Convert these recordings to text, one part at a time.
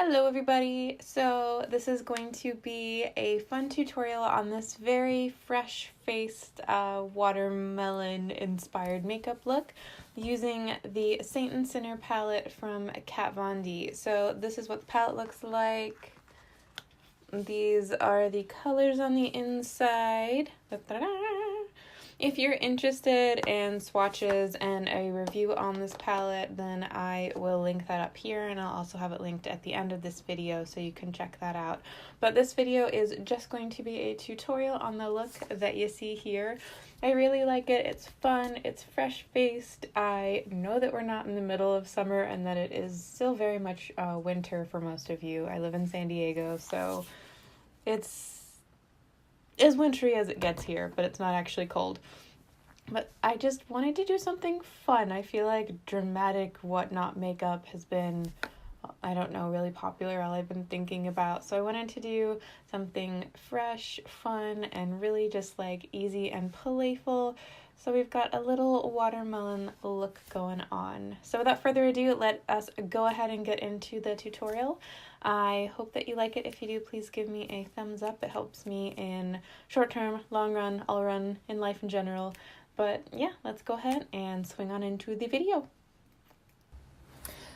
Hello everybody! So this is going to be a fun tutorial on this very fresh-faced watermelon-inspired makeup look using the Saint and Sinner palette from Kat Von D. So this is what the palette looks like. These are the colors on the inside. Da-da-da. If you're interested in swatches and a review on this palette, then I will link that up here, and I'll also have it linked at the end of this video so you can check that out. But this video is just going to be a tutorial on the look that you see here. I really like it. It's fun. It's fresh-faced. I know that we're not in the middle of summer and that it is still very much winter for most of you. I live in San Diego, so it's as wintry as it gets here, but it's not actually cold. But I just wanted to do something fun. I feel like dramatic whatnot makeup has been, I don't know, really popular, all I've been thinking about. So I wanted to do something fresh, fun, and really just like easy and playful. So we've got a little watermelon look going on. So without further ado, let us go ahead and get into the tutorial. I hope that you like it. If you do, please give me a thumbs up. It helps me in short term, long run, all run, in life in general. But yeah, let's go ahead and swing on into the video.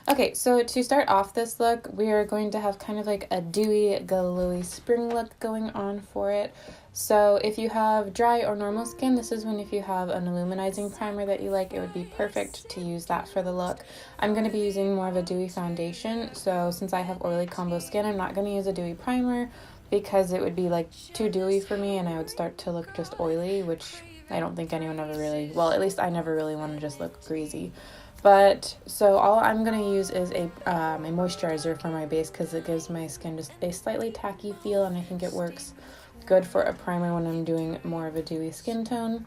Okay, so to start off this look, we are going to have kind of like a dewy, glowy spring look going on for it. So if you have dry or normal skin, this is when if you have an illuminizing primer that you like, it would be perfect to use that for the look. I'm going to be using more of a dewy foundation, so since I have oily combo skin, I'm not going to use a dewy primer because it would be like too dewy for me and I would start to look just oily, which I don't think anyone ever really, well, at least I never really want to just look greasy. But so all I'm going to use is a moisturizer for my base because it gives my skin just a slightly tacky feel, and I think it works good for a primer when I'm doing more of a dewy skin tone.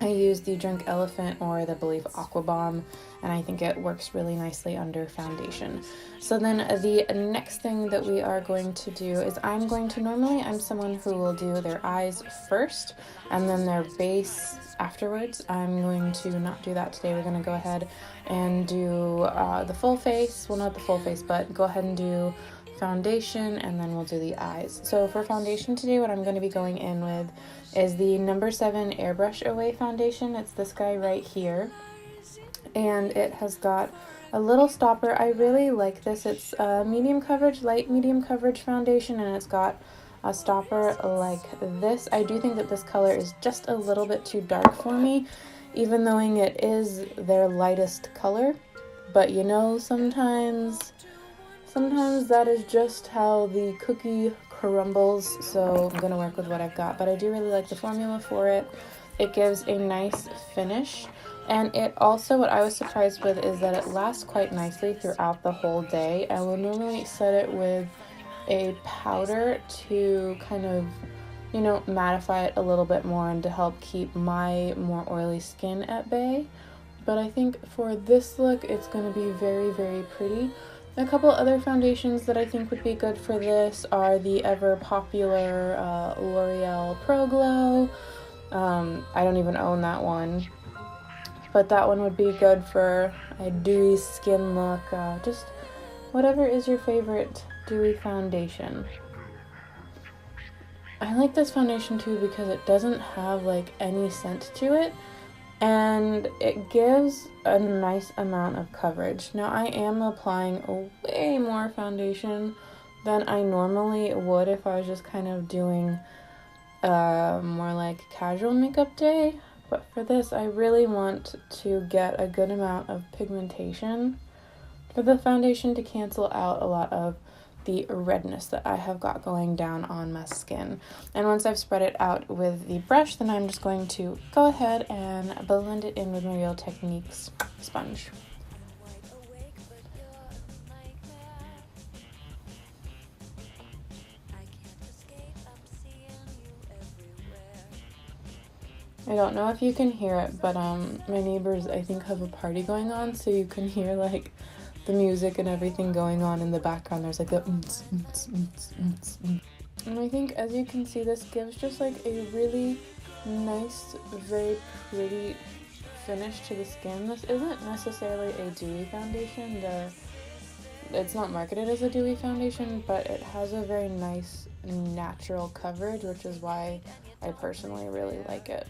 I use the Drunk Elephant or the Believe Aqua Bomb, and I think it works really nicely under foundation. So then the next thing that we are going to do is I'm someone who will do their eyes first and then their base afterwards. I'm going to not do that today. We're going to go ahead and do the full face. Well, not the full face, but go ahead and do foundation, and then we'll do the eyes. So for foundation today, what I'm going to be going in with is the number 7 Airbrush Away foundation. It's this guy right here, and it has got a little stopper. I really like this. It's a medium coverage, light medium coverage foundation, and it's got a stopper like this. I do think that this color is just a little bit too dark for me, even though it is their lightest color. But you know, sometimes that is just how the cookie crumbles, so I'm going to work with what I've got. But I do really like the formula for it. It gives a nice finish, and it also, what I was surprised with is that it lasts quite nicely throughout the whole day. I will normally set it with a powder to kind of, you know, mattify it a little bit more and to help keep my more oily skin at bay. But I think for this look, it's going to be very, very pretty. A couple other foundations that I think would be good for this are the ever popular L'Oreal Pro Glow. I don't even own that one, but that one would be good for a dewy skin look. Just whatever is your favorite dewy foundation. I like this foundation too because it doesn't have like any scent to it, and it gives a nice amount of coverage. Now I am applying way more foundation than I normally would if I was just kind of doing more like casual makeup day, but for this I really want to get a good amount of pigmentation for the foundation to cancel out a lot of the redness that I have got going down on my skin. And once I've spread it out with the brush, then I'm just going to go ahead and blend it in with my Real Techniques sponge. I don't know if you can hear it, but my neighbors, I think, have a party going on, so you can hear like the music and everything going on in the background. There's like a and I think, as you can see, this gives just like a really nice, very pretty finish to the skin. This isn't necessarily a dewy foundation. The it's not marketed as a dewy foundation, but it has a very nice natural coverage, which is why I personally really like it.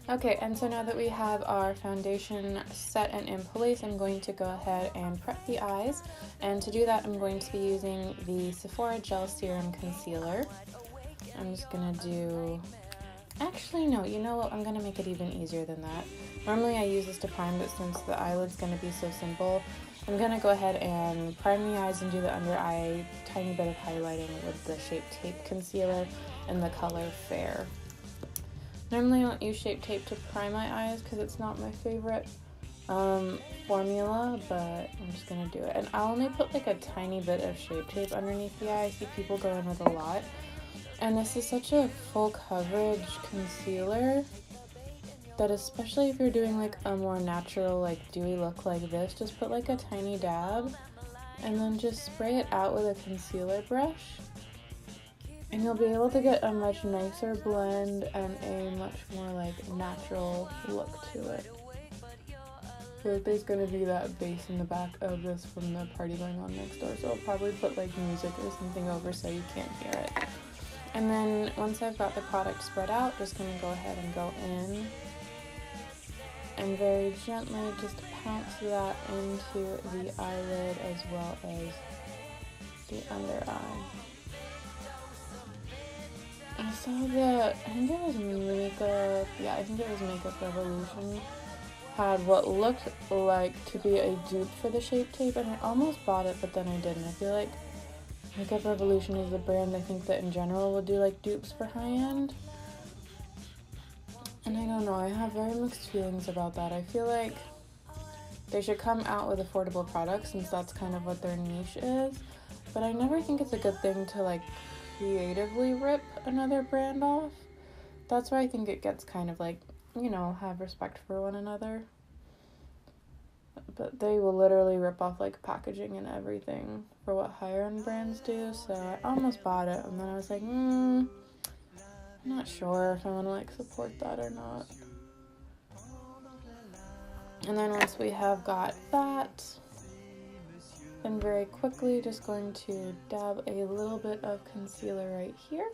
Okay, and so now that we have our foundation set and in place, I'm going to go ahead and prep the eyes. And to do that, I'm going to be using the Sephora Gel Serum Concealer. I'm just gonna do, actually no, you know what, I'm gonna make it even easier than that. Normally I use this to prime, but since the eyelid's gonna be so simple, I'm gonna go ahead and prime the eyes and do the under eye tiny bit of highlighting with the Shape Tape Concealer in the color Fair. Normally I don't use Shape Tape to prime my eyes because it's not my favorite formula, but I'm just gonna do it. And I'll only put like a tiny bit of Shape Tape underneath the eye. I see people go in with a lot. And this is such a full coverage concealer that, especially if you're doing like a more natural, like dewy look like this, just put like a tiny dab and then just spray it out with a concealer brush. And you'll be able to get a much nicer blend and a much more like natural look to it. So there's going to be that bass in the back of this from the party going on next door, so I'll probably put like music or something over so you can't hear it. And then once I've got the product spread out, just going to go ahead and go in and very gently just pounce that into the eyelid as well as the under eye. I saw I think it was Makeup Revolution, had what looked like to be a dupe for the Shape Tape, and I almost bought it, but then I didn't. I feel like Makeup Revolution is the brand I think that in general will do like dupes for high-end. And I don't know, I have very mixed feelings about that. I feel like they should come out with affordable products since that's kind of what their niche is, but I never think it's a good thing to like creatively rip another brand off. That's where I think it gets kind of like, you know, have respect for one another. But they will literally rip off like packaging and everything for what higher end brands do, so I almost bought it and then I was like, I'm not sure if I want to like support that or not. And then once we have got that, then very quickly just going to dab a little bit of concealer right here,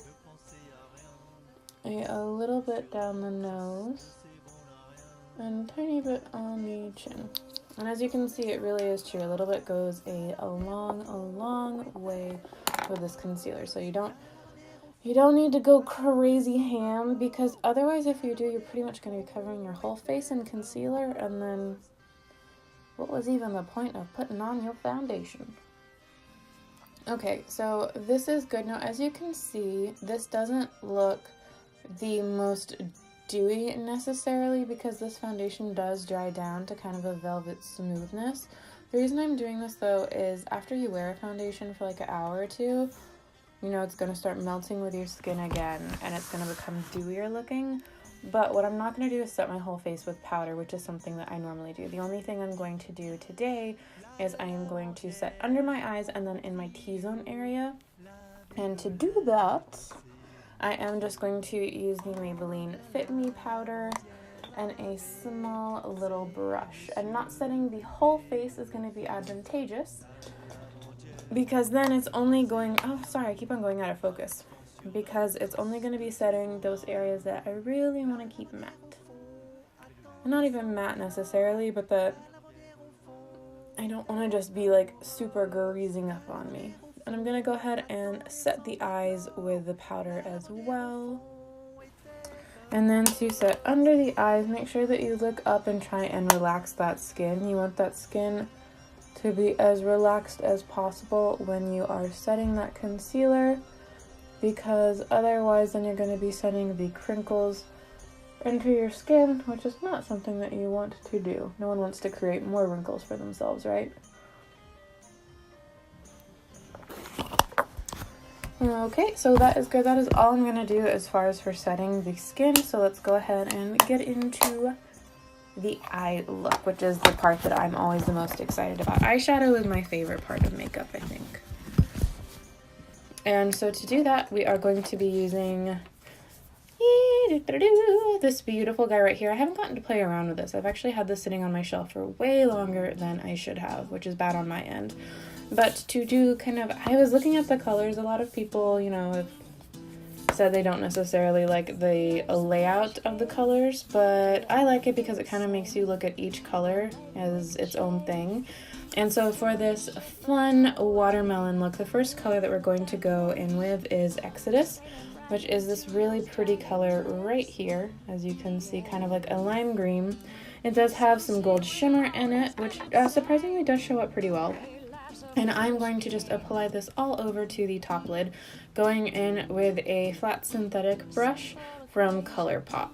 a little bit down the nose, and a tiny bit on the chin. And as you can see, it really is true. A little bit goes a long way with this concealer. So you don't need to go crazy ham, because otherwise if you do, you're pretty much going to be covering your whole face in concealer, and then what was even the point of putting on your foundation? Okay, so this is good. Now, as you can see, this doesn't look the most dewy necessarily because this foundation does dry down to kind of a velvet smoothness. The reason I'm doing this though is after you wear a foundation for like an hour or two, you know, it's going to start melting with your skin again and it's going to become dewier looking. But what I'm not going to do is set my whole face with powder, which is something that I normally do. The only thing I'm going to do today is I am going to set under my eyes and then in my T-zone area. And to do that, I am just going to use the Maybelline Fit Me powder and a small little brush. And not setting the whole face is going to be advantageous because then it's only going, oh sorry, I keep on going out of focus. Because it's only going to be setting those areas that I really want to keep matte. Not even matte necessarily, but that I don't want to just be like super greasing up on me. And I'm going to go ahead and set the eyes with the powder as well. And then to set under the eyes, make sure that you look up and try and relax that skin. You want that skin to be as relaxed as possible when you are setting that concealer, because otherwise then you're going to be sending the crinkles into your skin, which is not something that you want to do. No one wants to create more wrinkles for themselves, right? Okay, so that is good. That is all I'm going to do as far as for setting the skin. So let's go ahead and get into the eye look, which is the part that I'm always the most excited about. Eyeshadow is my favorite part of makeup, I think. And so to do that, we are going to be using, this beautiful guy right here. I haven't gotten to play around with this. I've actually had this sitting on my shelf for way longer than I should have, which is bad on my end. But to do kind of, I was looking at the colors. A lot of people, you know, have said they don't necessarily like the layout of the colors, but I like it because it kind of makes you look at each color as its own thing. And so for this fun watermelon look, the first color that we're going to go in with is Exodus, which is this really pretty color right here, as you can see, kind of like a lime green. It does have some gold shimmer in it, which surprisingly does show up pretty well. And I'm going to just apply this all over to the top lid, going in with a flat synthetic brush from ColourPop.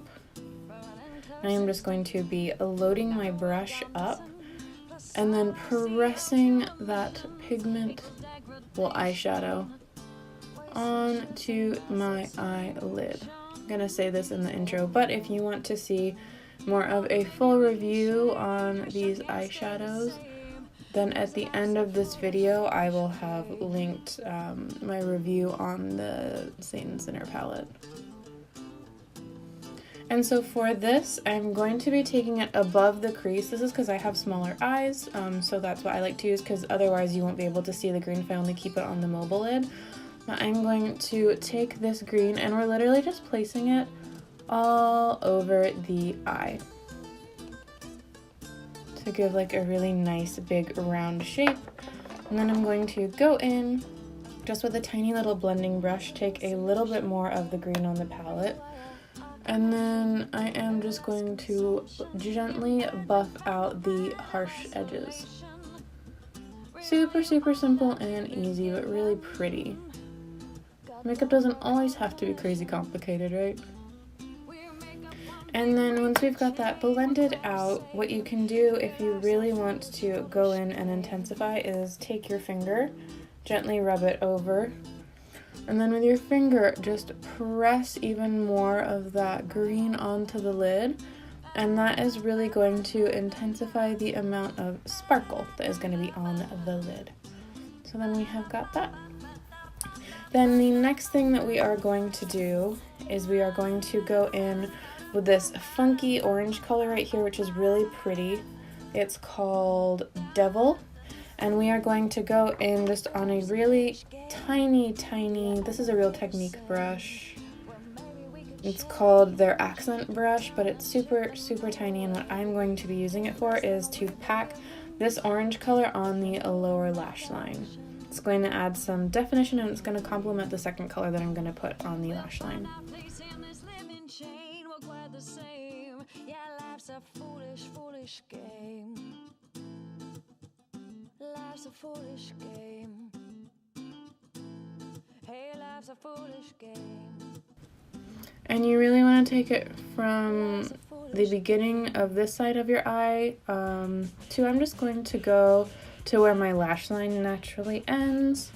I am just going to be loading my brush up and then pressing that pigment, well, eyeshadow onto my eyelid. I'm gonna say this in the intro, but if you want to see more of a full review on these eyeshadows, then at the end of this video I will have linked my review on the Saint Sinner palette. And so for this, I'm going to be taking it above the crease. This is because I have smaller eyes, so that's what I like to use, because otherwise you won't be able to see the green if I only keep it on the mobile lid. But I'm going to take this green, and we're literally just placing it all over the eye to give like a really nice big round shape. And then I'm going to go in just with a tiny little blending brush, take a little bit more of the green on the palette, and then I am just going to gently buff out the harsh edges. Super, super simple and easy, but really pretty. Makeup doesn't always have to be crazy complicated, right? And then once we've got that blended out, what you can do if you really want to go in and intensify is take your finger, gently rub it over, and then with your finger just press even more of that green onto the lid, and that is really going to intensify the amount of sparkle that is going to be on the lid. So then we have got that. Then the next thing that we are going to do is we are going to go in with this funky orange color right here, which is really pretty. It's called Devil, and we are going to go in just on a really tiny, this is a Real Technique brush. It's called their accent brush, but it's super, super tiny, and what I'm going to be using it for is to pack this orange color on the lower lash line. It's going to add some definition, and it's going to complement the second color that I'm going to put on the lash line. Yeah, life's a foolish, foolish game. Life's a foolish game. Hey, life's a foolish game. And you really want to take it from the beginning of this side of your eye to, I'm just going to go to where my lash line naturally ends.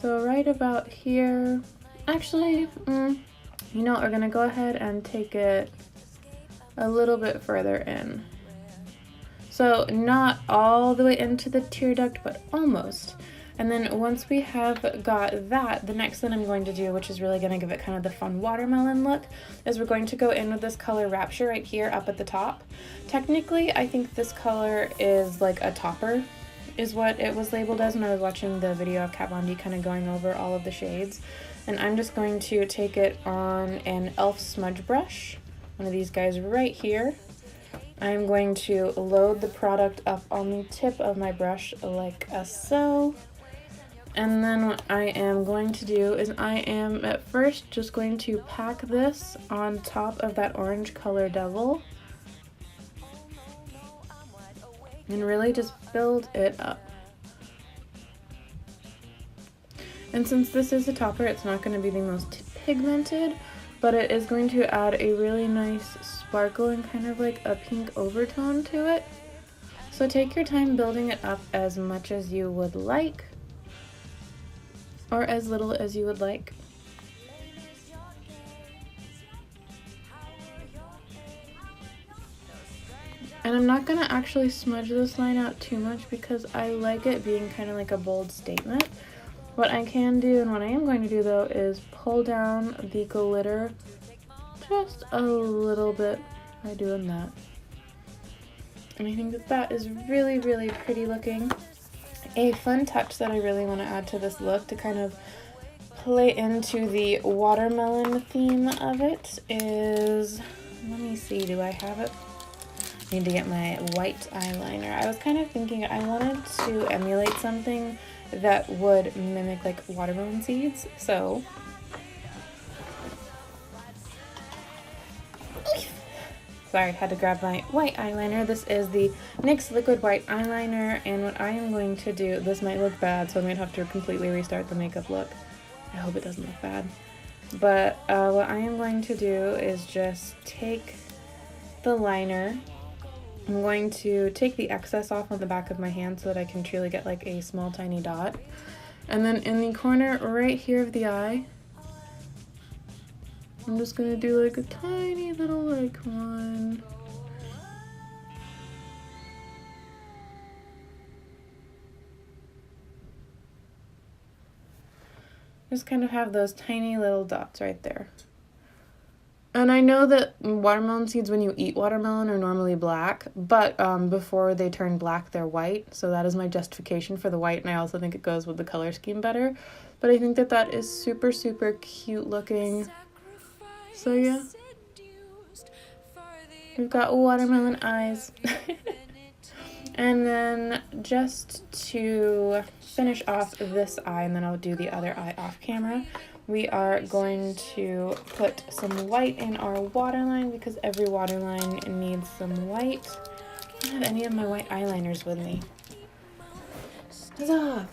So right about here. Actually, you know what, we're going to go ahead and take it a little bit further in. So not all the way into the tear duct, but almost. And then once we have got that, the next thing I'm going to do, which is really going to give it kind of the fun watermelon look, is we're going to go in with this color Rapture right here up at the top. Technically, I think this color is like a topper, is what it was labeled as when I was watching the video of Kat Von D kind of going over all of the shades. And I'm just going to take it on an e.l.f. smudge brush, one of these guys right here. I'm going to load the product up on the tip of my brush like so. And then what I am going to do is I am at first just going to pack this on top of that orange color Devil and really just build it up. And since this is a topper, it's not going to be the most pigmented, but it is going to add a really nice sparkle and kind of like a pink overtone to it. So take your time building it up as much as you would like, or as little as you would like. And I'm not going to actually smudge this line out too much because I like it being kind of like a bold statement. What I can do, and what I am going to do though, is pull down the glitter just a little bit by doing that. And I think that that is really, really pretty looking. A fun touch that I really want to add to this look to kind of play into the watermelon theme of it is, let me see, do I have it? I need to get my white eyeliner. I was kind of thinking I wanted to emulate something that would mimic like watermelon seeds, so sorry, had to grab my white eyeliner. This is the NYX Liquid White Eyeliner, and what I am going to do, this might look bad, so I might have to completely restart the makeup look. I hope it doesn't look bad. But what I am going to do is just take the liner. I'm going to take the excess off on the back of my hand so that I can truly get like a small tiny dot. And then in the corner right here of the eye, I'm just gonna do like a tiny little like one. Just kind of have those tiny little dots right there. And I know that watermelon seeds, when you eat watermelon, are normally black, but before they turn black, they're white. So that is my justification for the white, and I also think it goes with the color scheme better. But I think that that is super, super cute looking. So yeah, we've got watermelon eyes. And then just to finish off this eye, and then I'll do the other eye off camera, we are going to put some white in our waterline because every waterline needs some white. I don't have any of my white eyeliners with me. Huzzah!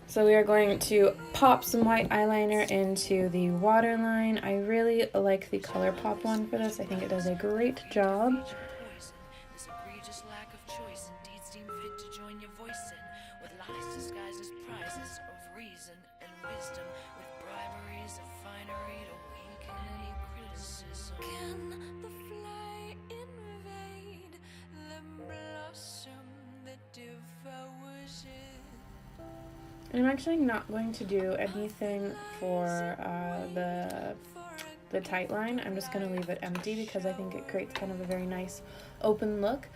So we are going to pop some white eyeliner into the waterline. I really like the ColourPop one for this. I think it does a great job. And I'm actually not going to do anything for the tight line. I'm just going to leave it empty because I think it creates kind of a very nice open look.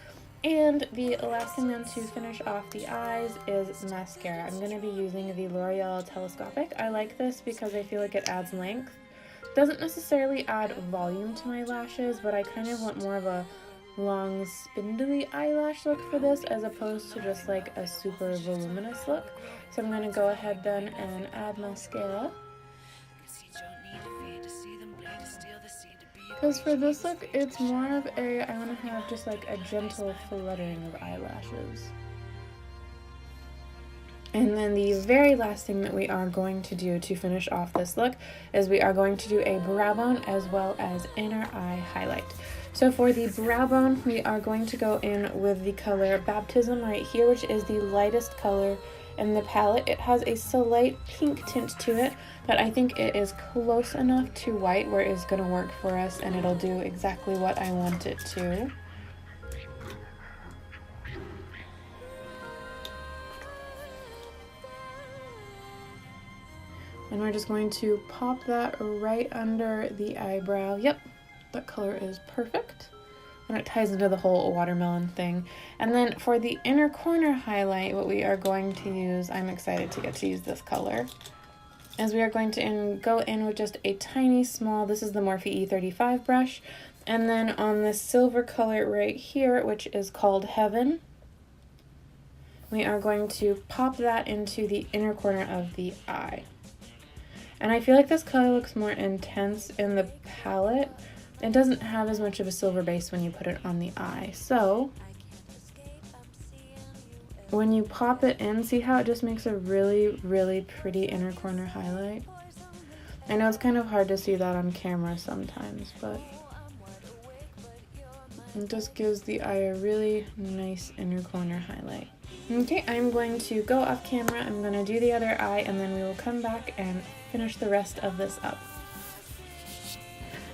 And the last thing then to finish off the eyes is mascara. I'm going to be using the L'Oreal Telescopic. I like this because I feel like it adds length. Doesn't necessarily add volume to my lashes, but I kind of want more of a long spindly eyelash look for this as opposed to just like a super voluminous look. So I'm going to go ahead then and add mascara. Because for this look, it's more of a, I want to have just like a gentle fluttering of eyelashes. And then the very last thing that we are going to do to finish off this look is we are going to do a brow bone as well as inner eye highlight. So for the brow bone, we are going to go in with the color Baptism right here, which is the lightest color in the palette. It has a slight pink tint to it, but I think it is close enough to white where it's going to work for us and it'll do exactly what I want it to. And we're just going to pop that right under the eyebrow. Yep, that color is perfect. And it ties into the whole watermelon thing. And then for the inner corner highlight, what we are going to use, I'm excited to get to use this color, is we are going to go in with just a tiny small, this is the Morphe E35 brush. And then on this silver color right here, which is called Heaven, we are going to pop that into the inner corner of the eye. And I feel like this color looks more intense in the palette. It doesn't have as much of a silver base when you put it on the eye. So when you pop it in, see how it just makes a really, really pretty inner corner highlight? I know it's kind of hard to see that on camera sometimes, but it just gives the eye a really nice inner corner highlight. Okay, I'm going to go off camera, I'm going to do the other eye, and then we will come back and finish the rest of this up.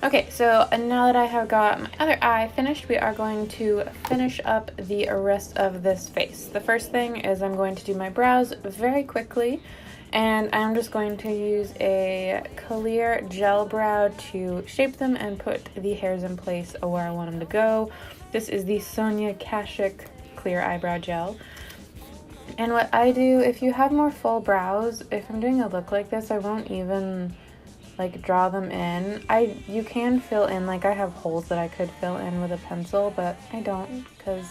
Okay, so now that I have got my other eye finished, we are going to finish up the rest of this face. The first thing is I'm going to do my brows very quickly, and I'm just going to use a clear gel brow to shape them and put the hairs in place where I want them to go. This is the Sonia Kashuk Clear Eyebrow Gel. And what I do, if you have more full brows, if I'm doing a look like this, I won't even like draw them in. You can fill in, like I have holes that I could fill in with a pencil, but I don't because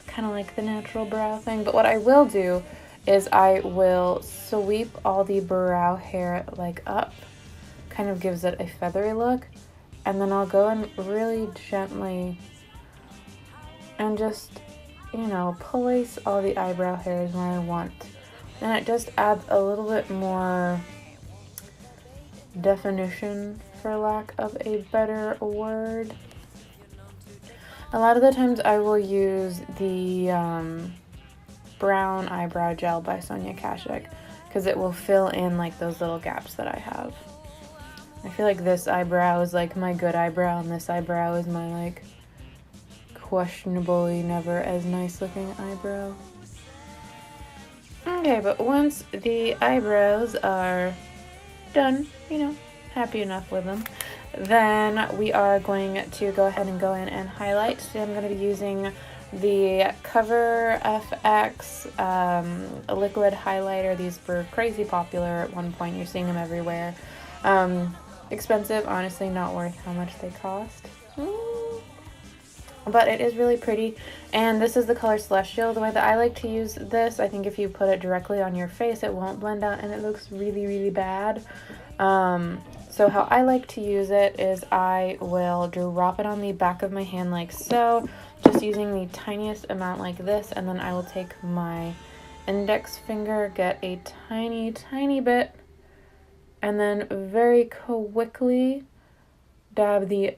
kind of like the natural brow thing. But what I will do is I will sweep all the brow hair like up, kind of gives it a feathery look, and then I'll go in really gently and just, you know, place all the eyebrow hairs where I want. And it just adds a little bit more definition, for lack of a better word. A lot of the times I will use the brown eyebrow gel by Sonia Kashuk because it will fill in like those little gaps that I have. I feel like this eyebrow is like my good eyebrow and this eyebrow is my like questionably never as nice looking eyebrow. Okay, but once the eyebrows are done, you know, happy enough with them, then we are going to go ahead and go in and highlight. So I'm going to be using the Cover FX liquid highlighter. These were crazy popular at one point. You're seeing them everywhere. Expensive, honestly, not worth how much they cost. But it is really pretty, and this is the color Celestial. The way that I like to use this, I think if you put it directly on your face, it won't blend out and it looks really, really bad. So how I like to use it is I will drop it on the back of my hand like so, just using the tiniest amount like this, and then I will take my index finger, get a tiny, tiny bit, and then very quickly dab the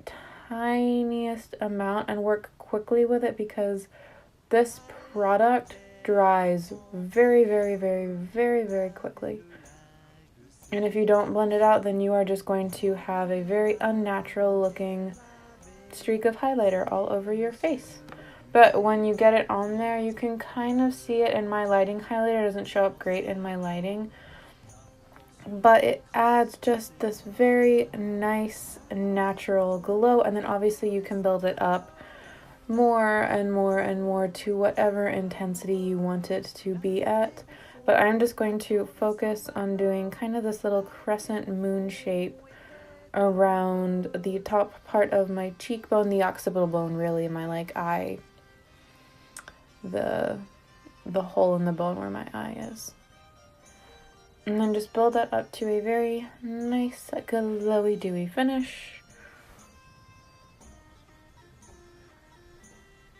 tiniest amount and work quickly with it because this product dries very, very, very, very, very quickly. And if you don't blend it out, then you are just going to have a very unnatural looking streak of highlighter all over your face. But when you get it on there, you can kind of see it in my lighting. Highlighter doesn't show up great in my lighting, but it adds just this very nice natural glow, and then obviously you can build it up more and more and more to whatever intensity you want it to be at. But I'm just going to focus on doing kind of this little crescent moon shape around the top part of my cheekbone, the occipital bone, really, my like eye, the hole in the bone where my eye is. And then just build that up to a very nice, glowy, dewy finish.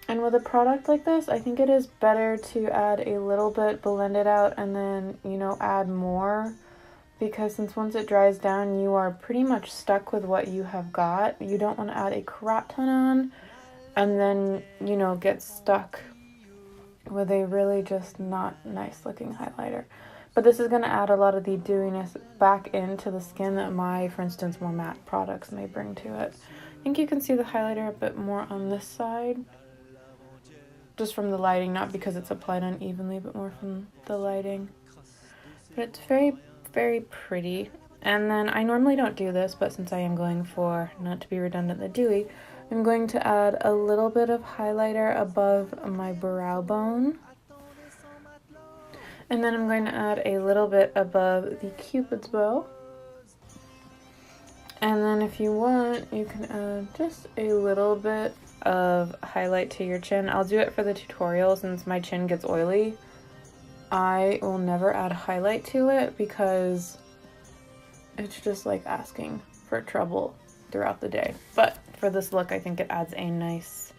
And with a product like this, I think it is better to add a little bit, blend it out, and then, you know, add more. Because since once it dries down, you are pretty much stuck with what you have got. You don't want to add a crap ton on, and then, you know, get stuck with a really just not nice looking highlighter. But this is going to add a lot of the dewiness back into the skin that my, for instance, more matte products may bring to it. I think you can see the highlighter a bit more on this side, just from the lighting, not because it's applied unevenly, but more from the lighting. But it's very, very pretty. And then I normally don't do this, but since I am going for, not to be redundant, the dewy, I'm going to add a little bit of highlighter above my brow bone. And then I'm going to add a little bit above the Cupid's bow. And then if you want, you can add just a little bit of highlight to your chin. I'll do it for the tutorial since my chin gets oily. I will never add highlight to it because it's just like asking for trouble throughout the day. But for this look, I think it adds a nice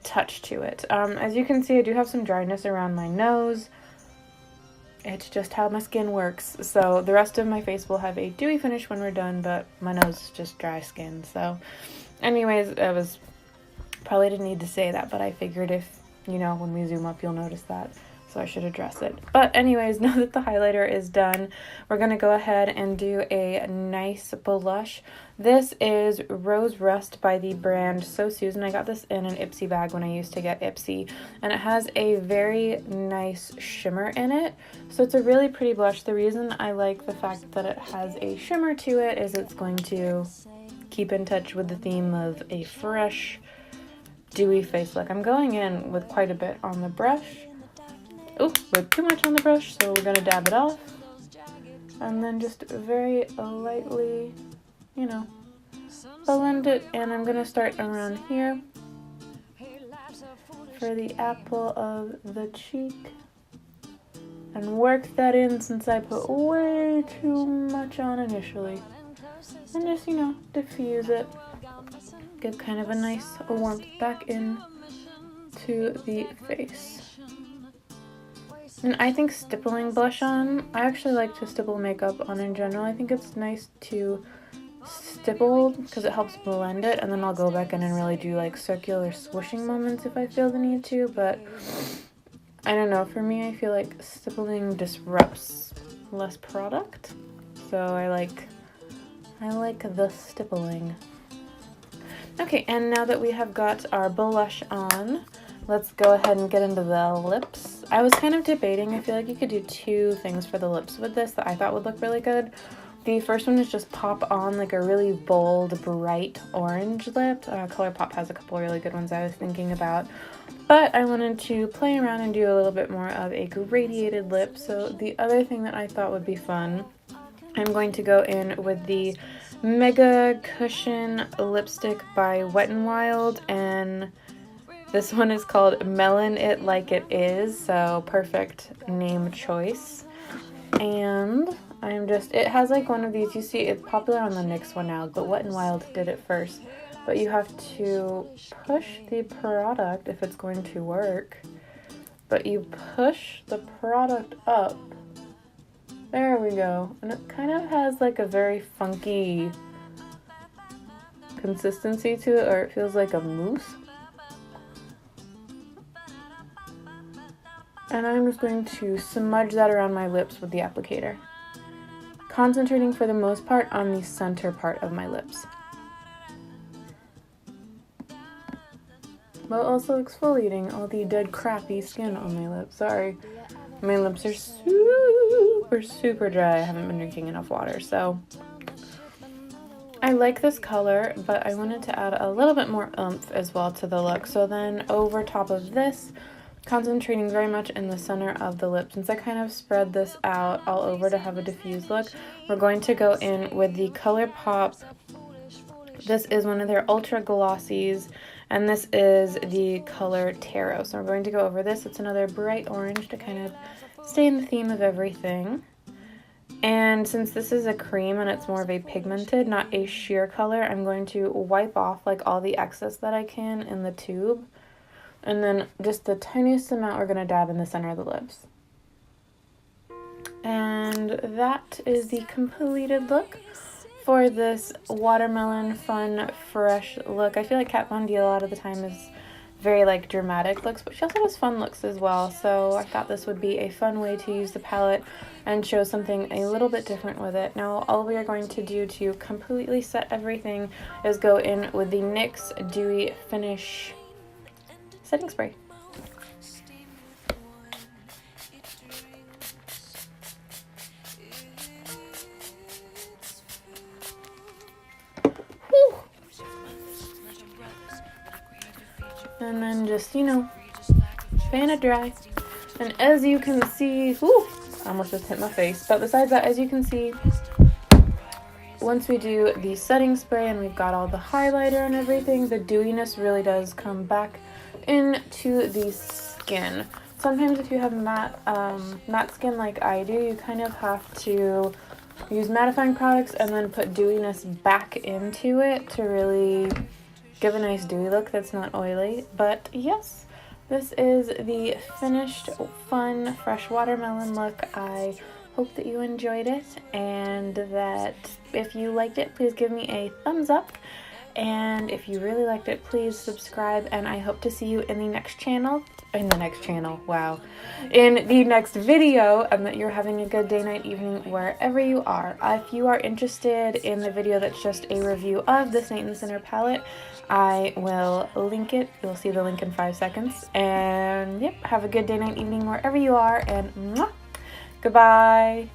touch to it. As you can see, I do have some dryness around my nose. It's just how my skin works. So the rest of my face will have a dewy finish when we're done, but my nose is just dry skin. So anyways, probably didn't need to say that, but I figured if, you know, when we zoom up, you'll notice that. so I should address it. But anyways, now that the highlighter is done, we're going to go ahead and do a nice blush. This is Rose Rust by the brand So Susan. I got this in an Ipsy bag when I used to get Ipsy, and it has a very nice shimmer in it. So it's a really pretty blush. The reason I like the fact that it has a shimmer to it is it's going to keep in touch with the theme of a fresh, dewy face look. I'm going in with quite a bit on the brush. Oh, with too much on the brush, so we're going to dab it off. And then just very lightly, you know, blend it. And I'm going to start around here for the apple of the cheek. And work that in since I put way too much on initially. And just, you know, diffuse it. Give kind of a nice warmth back in to the face. And I think stippling blush on, I actually like to stipple makeup on in general. I think it's nice to stipple because it helps blend it, and then I'll go back in and really do like circular swooshing moments if I feel the need to, but I don't know, for me I feel like stippling disrupts less product, so I like the stippling. Okay, and now that we have got our blush on, let's go ahead and get into the lips. I was kind of debating, I feel like you could do two things for the lips with this that I thought would look really good. The first one is just pop on like a really bold, bright orange lip. ColourPop has a couple really good ones I was thinking about. But I wanted to play around and do a little bit more of a gradiated lip. So the other thing that I thought would be fun, I'm going to go in with the Mega Cushion lipstick by Wet n Wild, and this one is called Melon It Like It Is, so perfect name choice. And it has like one of these, you see it's popular on the NYX one now, but Wet n Wild did it first. But you have to push the product if it's going to work, but you push the product up. There we go. And it kind of has like a very funky consistency to it, or it feels like a mousse. And I'm just going to smudge that around my lips with the applicator, concentrating for the most part on the center part of my lips, but also exfoliating all the dead crappy skin on my lips. Sorry, my lips are super dry. I haven't been drinking enough water, so I like this color, but I wanted to add a little bit more oomph as well to the look. So then over top of this, concentrating very much in the center of the lip, since I kind of spread this out all over to have a diffused look, we're going to go in with the ColourPop. This is one of their ultra glossies, and this is the color Tarot. So we're going to go over this. It's another bright orange to kind of stay in the theme of everything. And since this is a cream and it's more of a pigmented, not a sheer color, I'm going to wipe off like all the excess that I can in the tube. And then just the tiniest amount we're going to dab in the center of the lips. And that is the completed look for this watermelon fun fresh look. I feel like Kat Von D a lot of the time is very like dramatic looks, but she also has fun looks as well. So I thought this would be a fun way to use the palette and show something a little bit different with it. Now all we are going to do to completely set everything is go in with the NYX Dewy Finish setting spray. Whew. And then just, you know, fan it dry. And as you can see, whew, I almost just hit my face. But besides that, as you can see, once we do the setting spray and we've got all the highlighter and everything, the dewiness really does come back into the skin. Sometimes if you have matte skin like I do, you kind of have to use mattifying products and then put dewiness back into it to really give a nice dewy look that's not oily. But yes, this is the finished fun fresh watermelon look. I hope that you enjoyed it, and that if you liked it, please give me a thumbs up. And if you really liked it, please subscribe, and I hope to see you in the next channel. Wow. In the next video, and that you're having a good day, night, evening, wherever you are. If you are interested in the video that's just a review of the Saint and Sinner palette, I will link it. You'll see the link in 5 seconds. And yep, have a good day, night, evening, wherever you are, and mwah, goodbye.